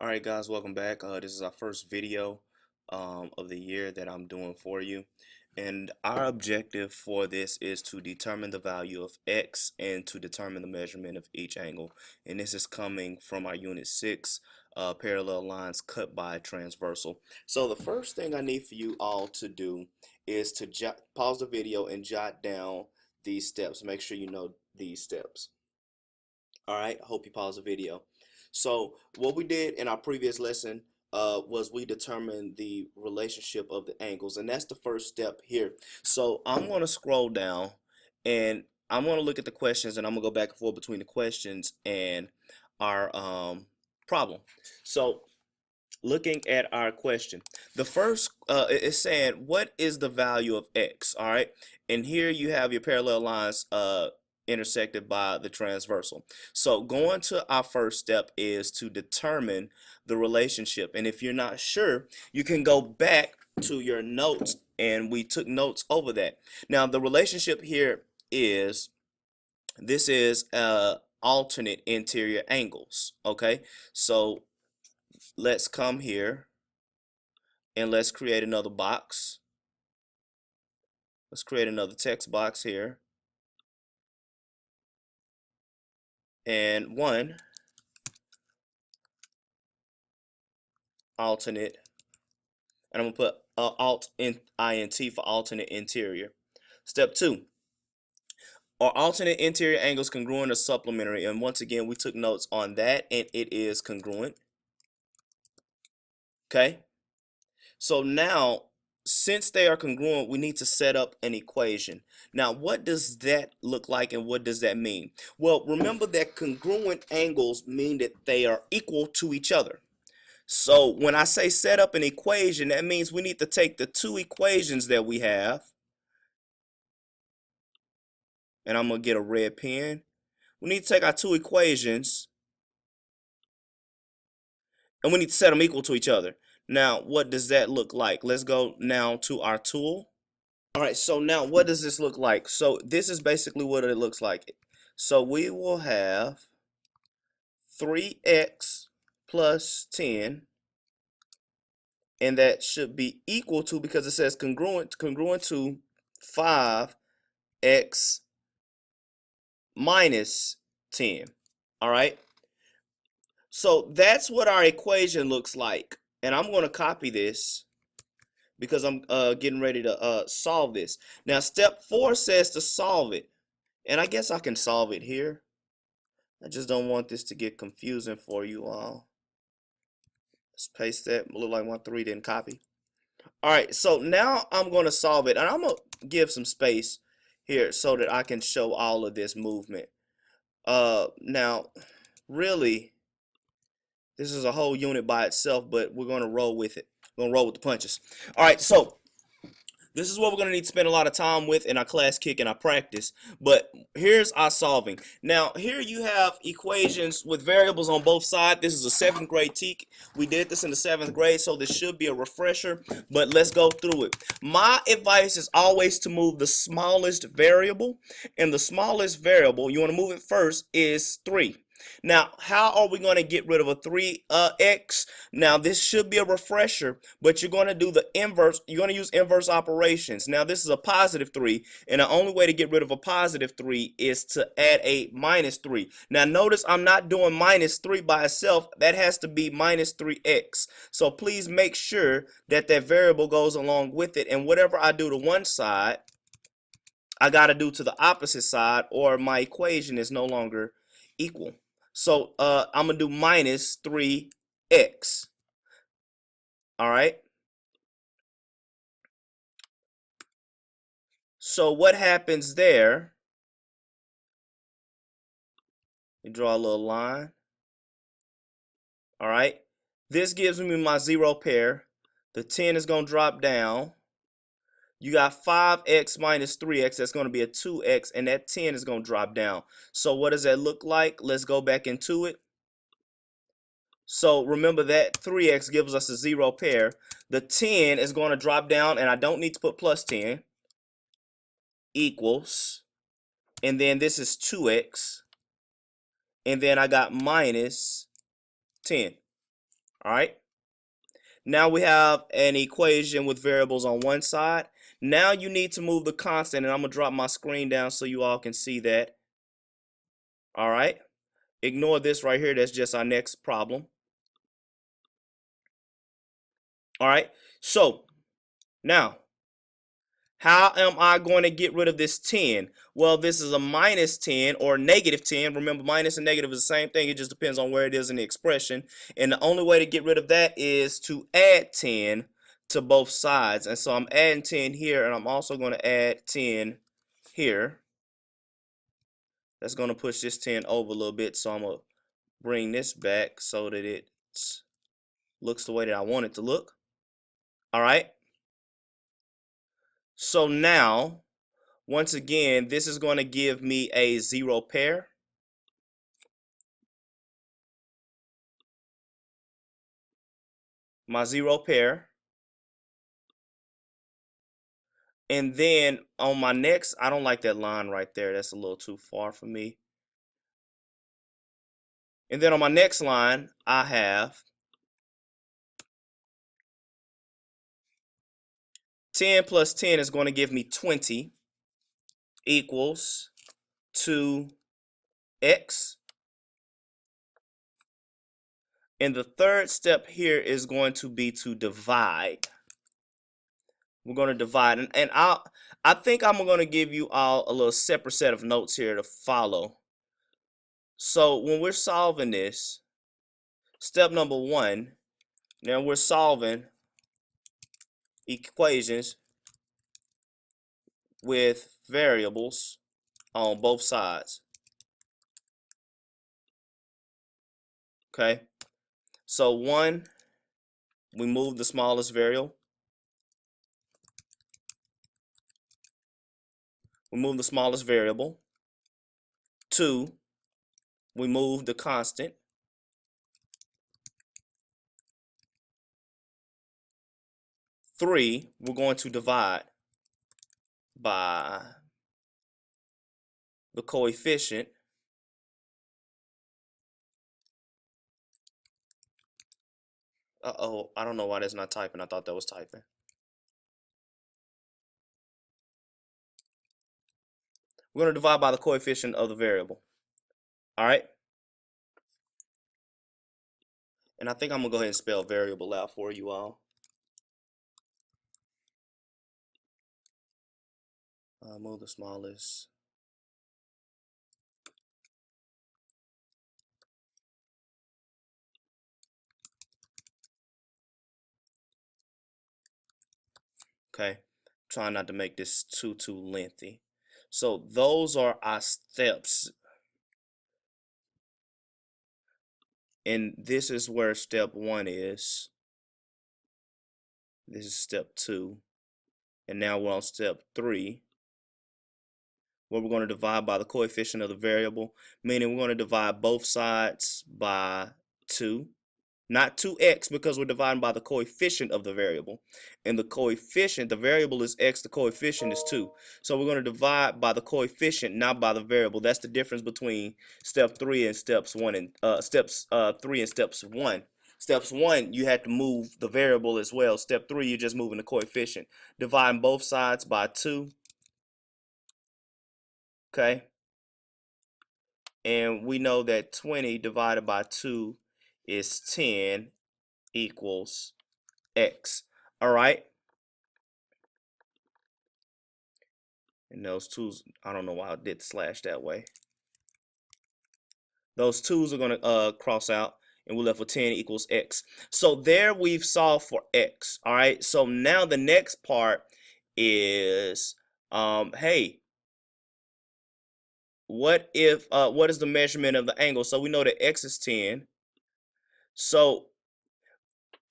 All right, guys, welcome back. This is our first video of the year that I'm doing for you. And our objective for this is to determine the value of x and to determine the measurement of each angle. And this is coming from our Unit 6, parallel lines cut by transversal. So the first thing I need for you all to do is to pause the video and jot down these steps. Make sure you know these steps. All right, I hope you pause the video. So what we did in our previous lesson was we determined the relationship of the angles, and that's the first step here. So I'm going to scroll down, and I'm going to look at the questions, and I'm going to go back and forth between the questions and our problem. So looking at our question, the first is saying, what is the value of x? All right, and here you have your parallel lines intersected by the transversal. So going to our first step is to determine the relationship, and if you're not sure, you can go back to your notes, and we took notes over that. Now the relationship here is, this is alternate interior angles. Okay, so let's come here and let's create another box. Let's create another text box here. And one alternate, and I'm gonna put alt in int for alternate interior. Step 2, are alternate interior angles congruent or supplementary? And once again, we took notes on that, and it is congruent. Okay, so now, since they are congruent, we need to set up an equation. Now, what does that look like and what does that mean? Well, remember that congruent angles mean that they are equal to each other. So when I say set up an equation, that means we need to take the two equations that we have, and I'm going to get a red pen. We need to take our two equations, and we need to set them equal to each other. Now, what does that look like? Let's go now to our tool. All right, so now what does this look like? So this is basically what it looks like. So we will have 3x plus 10, and that should be equal to, because it says congruent to 5x minus 10. All right, so that's what our equation looks like, and I'm going to copy this because I'm getting ready to solve this. Now step 4 says to solve it, and I guess I can solve it here. I just don't want this to get confusing for you all. Let's paste that. Look like 1-3 didn't copy. All right, so now I'm going to solve it, and I'm going to give some space here so that I can show all of this movement. Now, really, this is a whole unit by itself, but we're going to roll with it. We're going to roll with the punches. All right, so this is what we're going to need to spend a lot of time with in our class kick and our practice. But here's our solving. Now, here you have equations with variables on both sides. This is a 7th grade TEK. We did this in the 7th grade, so this should be a refresher. But let's go through it. My advice is always to move the smallest variable. And the smallest variable, you want to move it first, is 3. Now, how are we going to get rid of a 3x? Now, this should be a refresher, but you're going to do the inverse. You're going to use inverse operations. Now, this is a positive 3, and the only way to get rid of a positive 3 is to add a minus 3. Now, notice I'm not doing minus 3 by itself. That has to be minus 3x. So please make sure that that variable goes along with it, and whatever I do to one side, I got to do to the opposite side, or my equation is no longer equal. So I'm going to do minus 3x. All right. So what happens there? You draw a little line. All right. This gives me my 0 pair. The 10 is going to drop down. You got 5x minus 3x. That's going to be a 2x. And that 10 is going to drop down. So what does that look like? Let's go back into it. So remember that 3x gives us a 0 pair. The 10 is going to drop down, and I don't need to put plus 10, equals, and then this is 2x, and then I got minus 10. All right. Now we have an equation with variables on one side. Now you need to move the constant, and I'm going to drop my screen down so you all can see that. All right. Ignore this right here. That's just our next problem. All right. So now, how am I going to get rid of this 10? Well, this is a minus 10 or negative 10. Remember, minus and negative is the same thing. It just depends on where it is in the expression. And the only way to get rid of that is to add 10 to both sides. And so I'm adding 10 here, and I'm also going to add 10 here. That's going to push this 10 over a little bit. So I'm going to bring this back so that it looks the way that I want it to look. All right. So now, once again, this is going to give me a 0 pair. My 0 pair. And then on my next, I don't like that line right there. That's a little too far for me. And then on my next line, I have 10 plus 10 is going to give me 20 equals 2x. And the third step here is going to be to divide. We're going to divide. And I think I'm going to give you all a little separate set of notes here to follow. So when we're solving this, step number 1, now we're solving equations with variables on both sides. Okay, so 1, we move the smallest variable. We move the smallest variable. 2, we move the constant. 3, we're going to divide by the coefficient. Uh-oh, I don't know why that's not typing. I thought that was typing. We're going to divide by the coefficient of the variable. All right? And I think I'm going to go ahead and spell variable out for you all. Move the smallest. Okay, trying not to make this too lengthy. So those are our steps. And this is where step 1 is. This is step 2. And now we're on step 3, where we're going to divide by the coefficient of the variable, meaning we're going to divide both sides by 2. Not 2x, because we're dividing by the coefficient of the variable. And the coefficient, the variable is x, the coefficient is 2. So we're going to divide by the coefficient, not by the variable. That's the difference between step 3 and steps 1 and steps 3 and steps 1. Steps 1, you had to move the variable as well. Step 3, you're just moving the coefficient. Dividing both sides by 2. Okay? And we know that 20 divided by 2 is 10 equals x. All right? And those 2's, I don't know why I did slash that way. Those 2's are going to cross out, and we're left with 10 equals x. So there we've solved for x. All right? So now the next part is, hey, what is the measurement of the angle? So we know that x is 10. So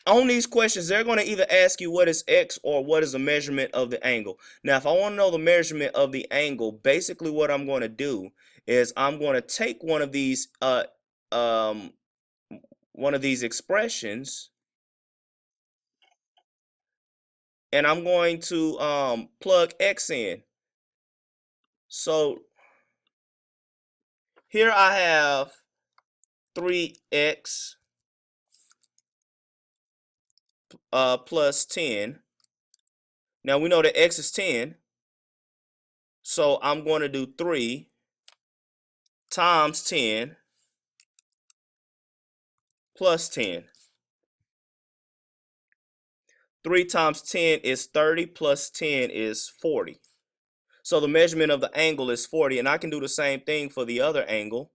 on these questions, they're going to either ask you what is x or what is the measurement of the angle. Now, if I want to know the measurement of the angle, basically what I'm going to do is I'm going to take one of these expressions, and I'm going to plug x in. So here I have 3x plus 10. Now we know that x is 10, so I'm going to do 3 times 10 plus 10. 3 times 10 is 30 plus 10 is 40. So the measurement of the angle is 40, and I can do the same thing for the other angle.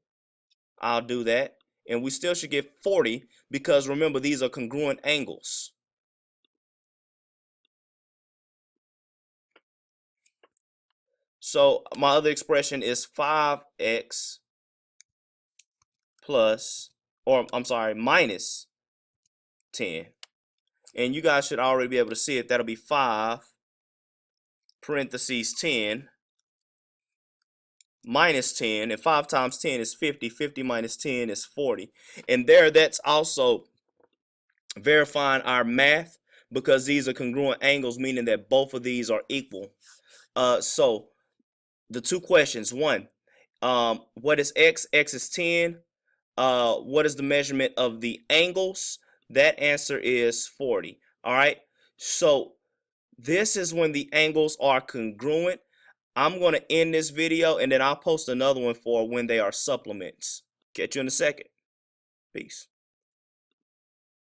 I'll do that, and we still should get 40 because remember, these are congruent angles. So my other expression is 5x plus, or I'm sorry, minus 10. And you guys should already be able to see it. That'll be 5 parentheses 10 minus 10, and 5 times 10 is 50. 50 minus 10 is 40. And there, that's also verifying our math because these are congruent angles, meaning that both of these are equal. So the two questions: one, what is x? X is 10. What is the measurement of the angles? That answer is 40. All right. So this is when the angles are congruent. I'm going to end this video and then I'll post another one for when they are supplements. Catch you in a second. Peace.